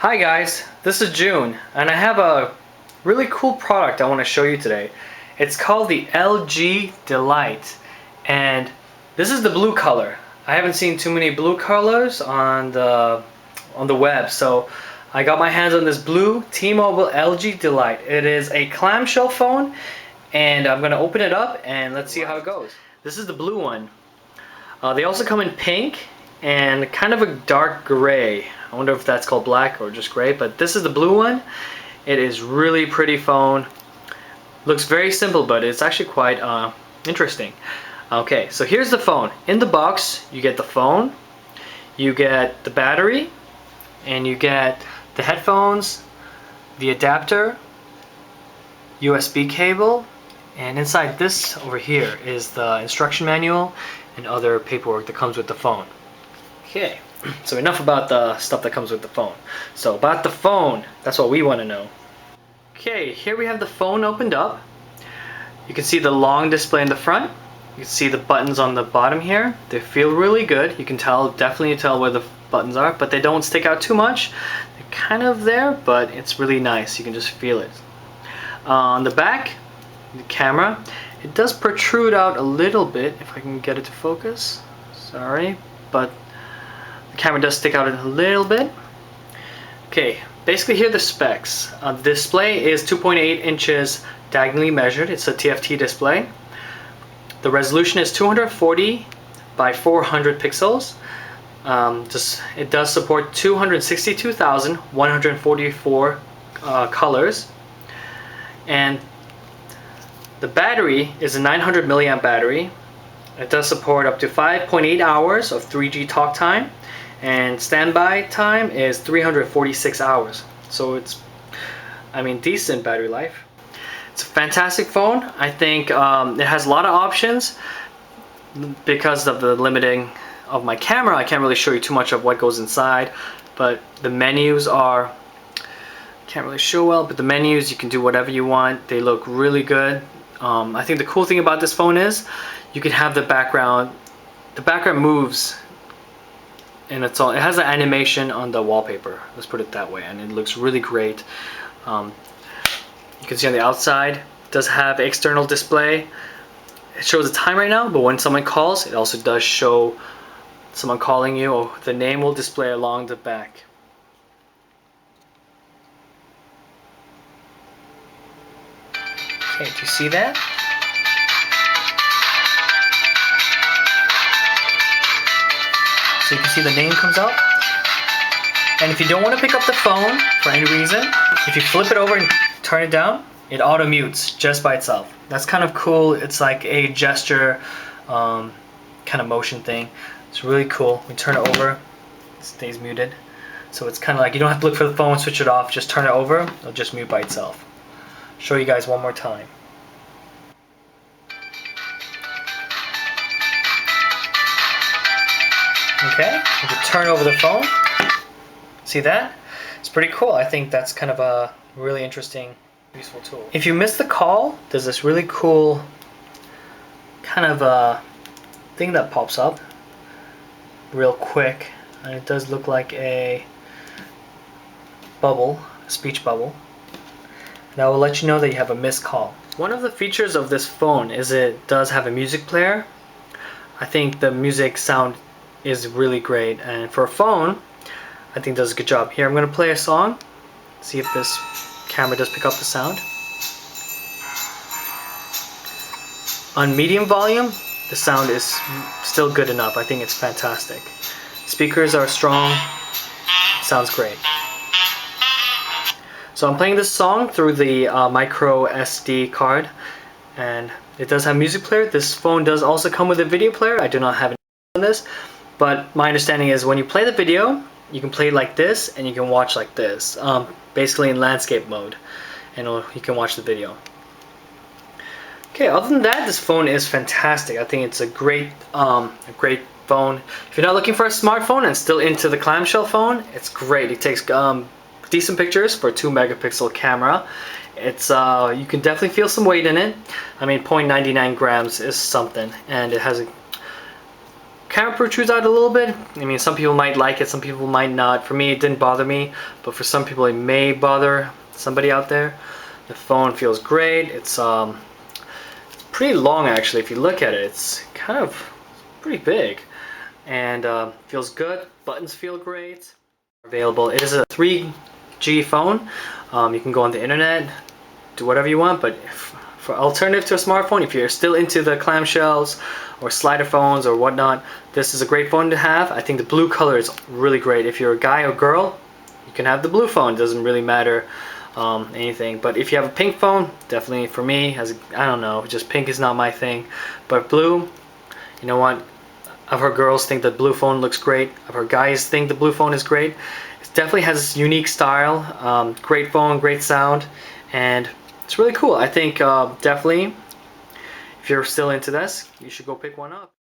Hi guys, this is June and I have a really cool product I want to show you today. It's called the LG dLite and this is the blue color. I haven't seen too many blue colors on the web, so I got my hands on this blue T-Mobile LG dLite. It is a clamshell phone and I'm going to open it up and let's see how it goes. This is the blue one. They also come in pink and kind of a dark gray. I wonder if that's called black or just gray, but this is the blue one. It is really pretty phone. Looks very simple, but it's actually quite interesting. Okay, so here's the phone. In the box, you get the phone, you get the battery, and you get the headphones, the adapter, USB cable, and inside this over here is the instruction manual and other paperwork that comes with the phone. Okay, so enough about the stuff that comes with the phone. So about the phone, that's what we want to know. Okay, here we have the phone opened up. You can see the long display in the front. You can see the buttons on the bottom here. They feel really good. You can definitely tell where the buttons are, but they don't stick out too much. They're kind of there, but it's really nice. You can just feel it. On the back, the camera, it does protrude out a little bit, if I can get it to focus. Sorry, but the camera does stick out a little bit. Okay, basically here are the specs. The display is 2.8 inches diagonally measured. It's a TFT display. The resolution is 240 by 400 pixels. It does support 262,144 colors. And the battery is a 900 milliamp battery. It does support up to 5.8 hours of 3G talk time. And standby time is 346 hours. So it's, decent battery life. It's a fantastic phone. I think it has a lot of options. Because of the limiting of my camera, I can't really show you too much of what goes inside. But the menus are, can't really show well, but the menus, you can do whatever you want. They look really good. I think the cool thing about this phone is you can have the background moves. And it has an animation on the wallpaper, let's put it that way, and it looks really great. You can see on the outside, it does have external display. It shows the time right now, but when someone calls, it also does show someone calling you, or the name will display along the back. Okay, do you see that? So you can see the name comes up. And if you don't want to pick up the phone for any reason, if you flip it over and turn it down, it auto mutes just by itself. That's kind of cool. It's like a gesture kind of motion thing. It's really cool. We turn it over, it stays muted. So it's kind of like you don't have to look for the phone, switch it off, just turn it over, it'll just mute by itself. Show you guys one more time. Okay, you can turn over the phone. See that? It's pretty cool. I think that's kind of a really interesting, useful tool. If you miss the call, there's this really cool kind of a thing that pops up real quick, and it does look like a bubble, a speech bubble. That will let you know that you have a missed call. One of the features of this phone is it does have a music player. I think the music sound is really great, and for a phone I think does a good job. Here I'm going to play a song, see if this camera does pick up the sound. On medium volume the sound is still good enough. I think it's fantastic. Speakers are strong, sounds great. So I'm playing this song through the micro SD card, and it does have music player. This phone does also come with a video player. I do not have on this, but my understanding is when you play the video, you can play like this and you can watch like this, basically in landscape mode, and you can watch the video. Okay, other than that, this phone is fantastic. I think it's a great phone. If you're not looking for a smartphone and still into the clamshell phone, it's great. It takes decent pictures for a 2 megapixel camera. It's you can definitely feel some weight in it. 0.99 grams is something, and it has a camera protrudes out a little bit. I mean, some people might like it, some people might not. For me, it didn't bother me, but for some people, it may bother somebody out there. The phone feels great. It's pretty long actually. If you look at it, it's kind of pretty big, and feels good. Buttons feel great. Available. It is a 3G phone. You can go on the internet, do whatever you want, but for alternative to a smartphone, if you're still into the clamshells or slider phones or whatnot, this is a great phone to have. I think the blue color is really great. If you're a guy or girl, you can have the blue phone. It doesn't really matter anything. But if you have a pink phone, definitely for me, I don't know, just pink is not my thing. But blue, you know what? I've heard girls think the blue phone looks great. I've heard guys think the blue phone is great. It definitely has this unique style. Great phone, great sound, and it's really cool. I think definitely, if you're still into this, you should go pick one up.